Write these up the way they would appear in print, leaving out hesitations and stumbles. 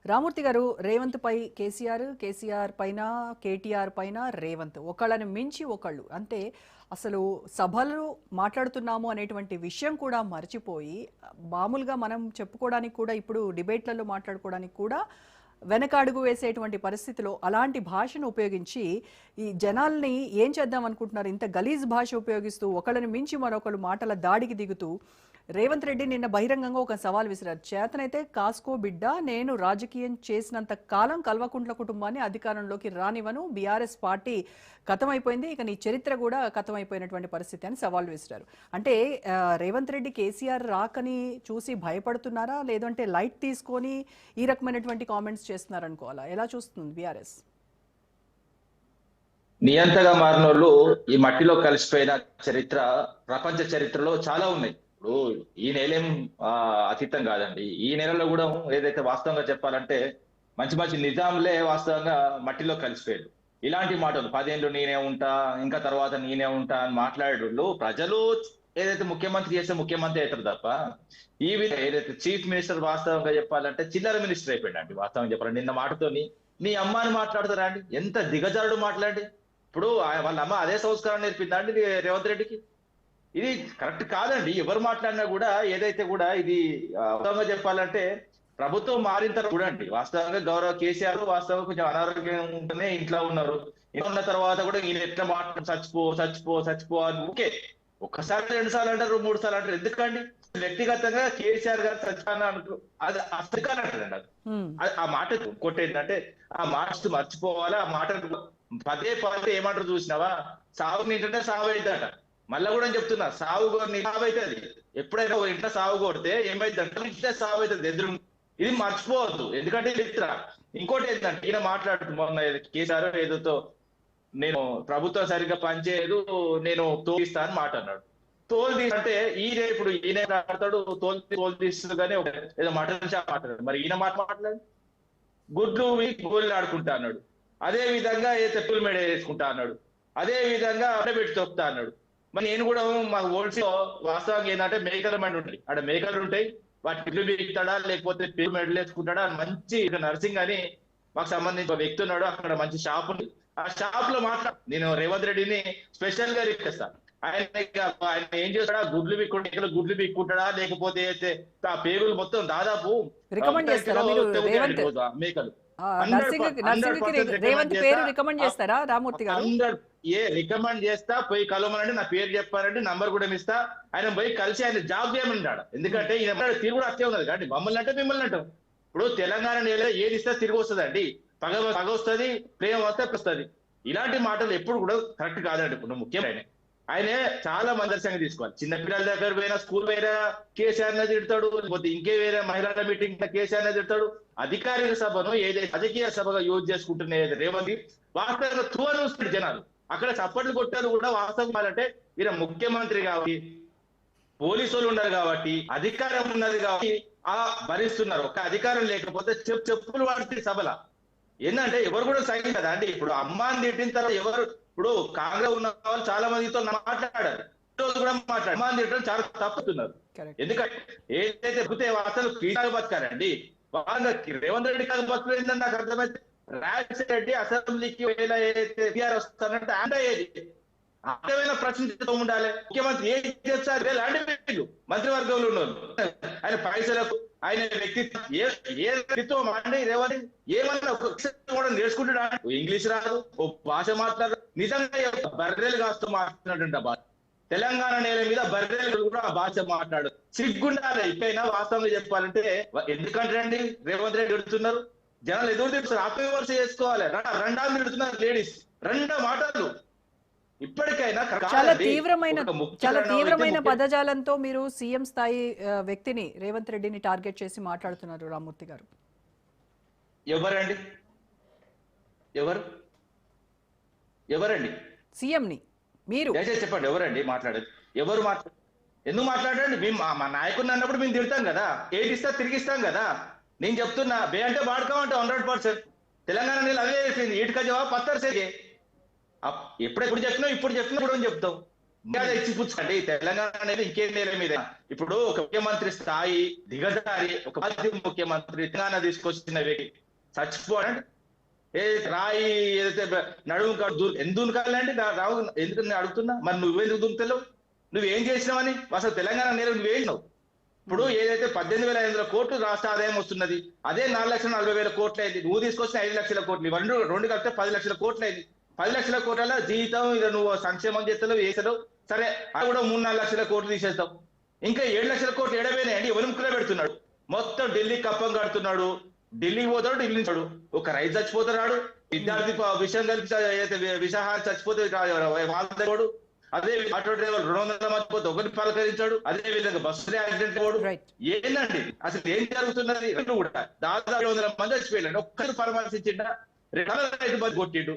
రామూర్తి గారు, రేవంత్ పై కేసీఆర్, కేసీఆర్ పైన కేటీఆర్ పైన రేవంత్, ఒకళ్ళని మించి ఒకళ్ళు. అంటే అసలు సభలు మాట్లాడుతున్నాము అనేటువంటి విషయం కూడా మర్చిపోయి, మామూలుగా మనం చెప్పుకోవడానికి కూడా, ఇప్పుడు డిబేట్లలో మాట్లాడుకోవడానికి కూడా వెనకాడుగు వేసేటువంటి పరిస్థితిలో అలాంటి భాషను ఉపయోగించి ఈ జనాల్ని ఏం చేద్దాం అనుకుంటున్నారు? ఇంత గలీజ్ భాష ఉపయోగిస్తూ ఒకళ్ళని మించి మరొకళ్ళు మాటల దాడికి దిగుతూ రేవంత్ రెడ్డి నిన్న బహిరంగంగా ఒక సవాల్ విసిరారు. చేతనైతే కాస్కో బిడ్డ, నేను రాజకీయం చేసినంత కాలం కల్వకుంట్ల కుటుంబాన్ని అధికారంలోకి రానివ్వను, బీఆర్ఎస్ పార్టీ కథమైపోయింది, ఇక నీ చరిత్ర కూడా కథమైపోయినటువంటి పరిస్థితి అని సవాల్ విసిరారు. అంటే రేవంత్ రెడ్డి కేసీఆర్ రాకని చూసి భయపడుతున్నారా, లేదంటే లైట్ తీసుకొని ఈ రకమైనటువంటి కామెంట్స్ చేస్తున్నారనుకోవాలా? ఎలా చూస్తుంది బీఆర్ఎస్? నియంతగా మారినోళ్ళు ఈ మట్టిలో కలిసిపోయిన చరిత్ర ప్రపంచ చరిత్రలో చాలా ఉన్నాయి. ఇప్పుడు ఈ నెలేం అతీతం కాదండి. ఈ నెలలో కూడా ఏదైతే వాస్తవంగా చెప్పాలంటే మంచి మంచి నిజాంలే వాస్తవంగా మట్టిలో కలిసిపోయాడు. ఇలాంటి మాటలు 10 ఏళ్ళు నేనే ఉంటా, ఇంకా తర్వాత నేనే ఉంటా అని మాట్లాడేటోళ్ళు ప్రజలు ఏదైతే ముఖ్యమంత్రి చేస్తే ముఖ్యమంత్రి అవుతారు తప్ప, ఈ విధంగా ఏదైతే చీఫ్ మినిస్టర్ వాస్తవంగా చెప్పాలంటే చిల్లర మినిస్టర్ అయిపోయాడు. వాస్తవంగా చెప్పాలంటే నిన్న మాటతోని నీ అమ్మాని మాట్లాడతారా అండి? ఎంత దిగజారుడు మాట్లాడి. ఇప్పుడు వాళ్ళ అమ్మ అదే సంస్కారం నేర్పిందా అండి రేవంత్ రెడ్డికి? ఇది కరెక్ట్ కాదండి. ఎవరు మాట్లాడినా కూడా ఏదైతే కూడా ఇది వాస్తవంగా చెప్పాలంటే ప్రభుత్వం మారిన తర్వాత చూడండి, వాస్తవంగా గౌరవ కేసీఆర్ వాస్తవంగా కొంచెం అనారోగ్యం ఉంటేనే ఇంట్లో ఉన్నారు. ఇంట్లో ఉన్న తర్వాత కూడా ఈయన ఎట్లా మాట్లాడు చచ్చిపో చచ్చిపో చచ్చిపో అని ఓకే, ఒక్కసారి 2 సార్లు అంటారు, 3 సార్లు అంటారు. ఎందుకండి? వ్యక్తిగతంగా కేసీఆర్ గారు చచ్చిపోయినా అనుకో, అది అసలు అంటారండి. అది ఆ మాట కొట్టేంటంటే ఆ మాట మర్చిపోవాలా. ఆ మాట పదే పదే ఏమంటారు చూసినావా, సాగు నింటే సాగు అవుతుందట. మళ్ళా కూడా చెప్తున్నా, సాగు సాగు అవుతుంది. ఎప్పుడైనా ఒక ఇంట్లో సాగు కొడితే ఏమైందంటే ఇంట్లో సాగు అవుతుంది ఎదురు. ఇది మర్చిపోవద్దు, ఎందుకంటే చరిత్ర. ఇంకోటి ఏంటంటే ఈయన మాట్లాడుతూ మొన్న కేసీఆర్ ఏదో నేను ప్రభుత్వం సరిగ్గా పనిచేయదు, నేను తోలిస్తా అని మాట అన్నాడు. తోలు తీస్తే ఈయన ఇప్పుడు ఈయన మాట్లాడతాడు, తోలు తీస్తుంది కానీ ఏదో మటన్ షాప్ మాట్లాడాడు. మరి ఈయన మాట్లాడు గుడ్లు గోళ్ళు ఆడుకుంటా అన్నాడు. అదే విధంగా ఏ తెప్పుల మేడ వేసుకుంటా అన్నాడు. అదే విధంగా అడబెట్టి తొక్కుతా అన్నాడు. మరి నేను కూడా మా ఓల్డ్స్ లో వాస్తవంగా ఏంటంటే మేకల మండి ఉంటాయి, అక్కడ మేకలు ఉంటాయి, వాటి ఇల్లు బీగుతాడా లేకపోతే పేరు మెడలు వేసుకుంటాడా అని మంచి నర్సింగ్ అని మాకు సంబంధించిన వ్యక్తి ఉన్నాడు. అక్కడ మంచి షాప్ ఉంది. ఆ షాప్ లో నేను రేవంత్ రెడ్డిని స్పెషల్ గా రిక్వెస్తా, ఆయన ఏం చేస్తాడా, గుడ్లు బీక్కుంటాడా లేకపోతే ఆ పేగులు మొత్తం దాదాపు మేకలు రికమెండ్ చేస్తా, పోయి కలవమనండి, నా పేరు చెప్పానంటే నంబర్ కూడా ఇస్తా. ఆయన పోయి కలిసి ఆయన జాబ్ చేయమన్నాడు. ఎందుకంటే ఈయన తిరిగి కూడా అట్లే ఉన్నది కాబట్టి మమ్మల్ని అంటే మిమ్మల్ని అంటాం. ఇప్పుడు తెలంగాణ నేల ఏది ఇస్తే తిరిగి వస్తుంది అండి, పగ వస్తుంది, ప్రేమ వస్తుంది. ఇలాంటి మాటలు ఎప్పుడు కూడా కరెక్ట్ కాదండి. ఇప్పుడు ముఖ్యమైన ఆయనే చాలా మందర్శంగా తీసుకోవాలి. చిన్నపిల్లల దగ్గర పోయినా, స్కూల్ పోయినా కేసీఆర్ తిడతాడు, లేకపోతే ఇంకే వేరే మహిళల మీటింగ్ కేసీఆర్ తిడతాడు. అధికారిక సభను ఏదైతే రాజకీయ సభగా యూజ్ చేసుకుంటున్న రేవంత్ వాస్తవంగా చూస్తారు జనాలు. అక్కడ చప్పట్లు కొట్టారు కూడా. వాస్తవం అంటే ఈయన ముఖ్యమంత్రి కాబట్టి, పోలీసులు ఉన్నారు కాబట్టి, అధికారం ఉన్నది కాబట్టి భరిస్తున్నారు. ఒక అధికారం లేకపోతే చెప్పులు వాడితే సభల ఏంటంటే ఎవరు కూడా సైన్ కదా అండి. ఇప్పుడు అమ్మాని తిట్టిన తర్వాత ఎవరు, ఇప్పుడు కాంగ్రెస్ ఉన్న వాళ్ళు చాలా మందితో మాట్లాడారు, కూడా మాట్లాడారు. అమ్మాని తిట్టడం చాలా తప్పుతున్నారు. ఎందుకంటే ఏదైతే అసలు క్రీడాగా బతకాలండి, రేవంత్ రెడ్డి కాదు బతుకులేదని నాకు అర్థమైతే. రాజశేఖర రెడ్డి అసెంబ్లీకి టీఆర్ వస్తానంటే అర్థమైన ప్రశ్నిస్తూ ఉండాలి. ముఖ్యమంత్రి ఏం చేస్తారు లాంటి వ్యక్తులు మంత్రివర్గంలో ఉన్నారు. ఆయన పైసలకు, ఆయన వ్యక్తిత్వం, ఏ వ్యక్తిత్వం అండి రేవంత్ ఏమన్నా కూడా నేర్చుకుంటున్నాడు. ఇంగ్లీష్ రాదు, ఓ భాష మాట్లాడదు. నిజంగా బర్రెలు కాస్తూ మాట్లాడుతుంట భాష. తెలంగాణ నేల మీద బర్రెలు కూడా ఆ భాష మాట్లాడు. సిగ్గుండాలి. ఇకైనా వాస్తవంగా చెప్పాలంటే ఎందుకంటే అండి రేవంత్ రెడ్డి ఎడుతున్నారు, జనాలు ఎదురు తిడుతున్నారు. ఆత్మవిమర్శ చేసుకోవాలి. రెండాలు తిడుతున్నారు లేడీస్, 2 మాటలు. ఇప్పటికైనా చాలా తీవ్రమైన పదజాలంతో మీరు సీఎం స్థాయి వ్యక్తిని రేవంత్ రెడ్డిని టార్గెట్ చేసి మాట్లాడుతున్నారు రామూర్తి గారు. ఎవరండి? ఎవరండి సీఎం ని మీరు చెప్పండి. ఎవరండి మాట్లాడేది? ఎవరు ఎందుకు మాట్లాడండి? మేము మా నాయకుడిని అన్నప్పుడు మేము తిడతాం కదా, ఏది ఇస్తా తిరిగిస్తాం కదా. నేను చెప్తున్నా, బే అంటే వాడుకోమంటే 100%. తెలంగాణ నీళ్ళు అవే వేసింది, ఈటుక జవాబు పత్తర్ సేగే. ఎప్పుడు చెప్పినా ఇప్పుడు చెప్పినా కూడా చెప్తాం. మర్యాద ఇచ్చి పుచ్చుకోండి. తెలంగాణ అనేది ఇంకేం నేల మీద. ఇప్పుడు ఒక ముఖ్యమంత్రి స్థాయి దిగజారి ఒక మాజీ ముఖ్యమంత్రి తెలంగాణ తీసుకొచ్చిన వ్యక్తి చచ్చిపోవాలంటే ఏ రాయి ఏదైతే నడుము ఎందుకు దునకాలంటే రావు ఎందుకు నేను అడుగుతున్నా. మరి నువ్వెందుకు దుంకుతలేవు? నువ్వేం చేసినావని అసలు తెలంగాణ నేల నువ్వేసినావు? ఇప్పుడు ఏదైతే 18,500 కోట్లు రాష్ట్ర ఆదాయం వస్తున్నది, అదే 4,40,000 కోట్లు అయింది. నువ్వు తీసుకొచ్చిన 5 లక్షల కోట్లు, రెండు కలిపితే 10 లక్షల కోట్లు అయింది. 10 లక్షల కోట్ల జీతం ఇక నువ్వు సంక్షేమం చేస్తావు వేసావు, సరే అది కూడా 3-4 లక్షల కోట్లు తీసేస్తావు. ఇంకా 7 లక్షల కోట్లు ఎడబోయినాయండి. ఎవరి ముక్కులో పెడుతున్నాడు? మొత్తం ఢిల్లీ కప్పం కడుతున్నాడు. ఢిల్లీకి పోతాడు, ఢిల్లీ నుంచాడు. ఒక రైతు చచ్చిపోతున్నాడు, విద్యార్థి విషయం కలిపి విషాహారం చచ్చిపోతే వాళ్ళ. అదే ఆటో డ్రైవర్ 200 మంది పోతే ఒకరిని పలకరించాడు. అదే విధంగా బస్సు యాక్సిడెంట్ పోడు. ఏంటండి అసలు ఏం జరుగుతున్నది? రెండు కూడా దాదాపు 700 మంది చచ్చిపోయాడు. ఒక్కరు పరామర్శించిండా? 2 మంది కొట్టిండు.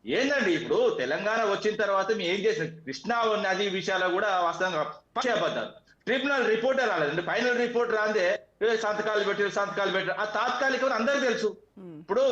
ఏందండి ఇప్పుడు తెలంగాణ వచ్చిన తర్వాత మేము ఏం చేసాం? కృష్ణా నది విషయాలు కూడా వాస్తవంగా పక్షాబద్దాలు. ట్రిబ్యునల్ రిపోర్ట్ రాలేదండి. ఫైనల్ రిపోర్ట్ రాందే సంతకాలు పెట్టారు. ఆ తాత్కాలికం అందరికీ తెలుసు. ఇప్పుడు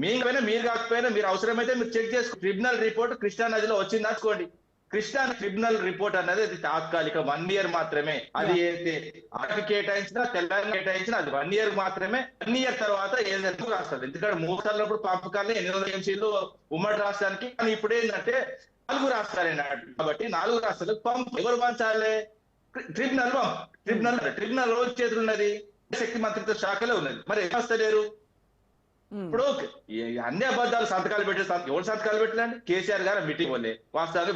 మీరు కాకపోయినా మీరు అవసరమైతే మీరు చెక్ చేసుకో. ట్రిబ్యునల్ రిపోర్ట్ కృష్ణా నదిలో వచ్చింది అనుకోండి. కృష్ణా ట్రిబ్యునల్ రిపోర్ట్ అన్నది అది తాత్కాలిక 1 ఇయర్ మాత్రమే. అది అయితే ఆటకి కేటాయించినా తెలంగాణ కేటాయించినా అది 1 ఇయర్ మాత్రమే. 1 ఇయర్ తర్వాత ఏదైనా రాస్తారు. ఎందుకంటే 3 సార్లప్పుడు పంపకాలే 800 ఎంసీలు ఉమ్మడి రాష్ట్రానికి. కానీ ఇప్పుడు ఏంటంటే 4 రాష్ట్రాలే కాబట్టి 4 రాష్ట్రాలకు పంపు ఎవరు పంచాలి? ట్రిబ్యునల్ రోజు చేతులు ఉన్నది, శక్తి మంత్రిత్వ శాఖలో ఉన్నది. మరి ఏం వస్తలేరు? ఇప్పుడు అన్ని అబద్ధాలు సంతకాలు ఎవరు సంతకాలు పెట్టలేండి? కేసీఆర్ గారు మీటింగ్ వల్లే వాస్తవంగా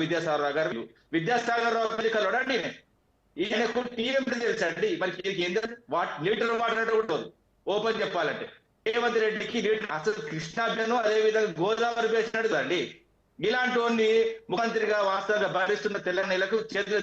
విద్యాసాగర్ రావు కలవడండి. ఈయనకు టీఎంపీ తెలుసండి. మరి ఏం లీటర్ వాటర్ అంటే కూడా ఓపెన్ చెప్పాలంటే రేవంత్ రెడ్డికి లీటర్ అసలు కృష్ణాభ్యను అదే విధంగా గోదావరి వేసినట్టు అండి. ఇలాంటి ముఖ్యమంత్రిగా వాస్తవంగా భావిస్తున్న తెలంగాణకు చేతులు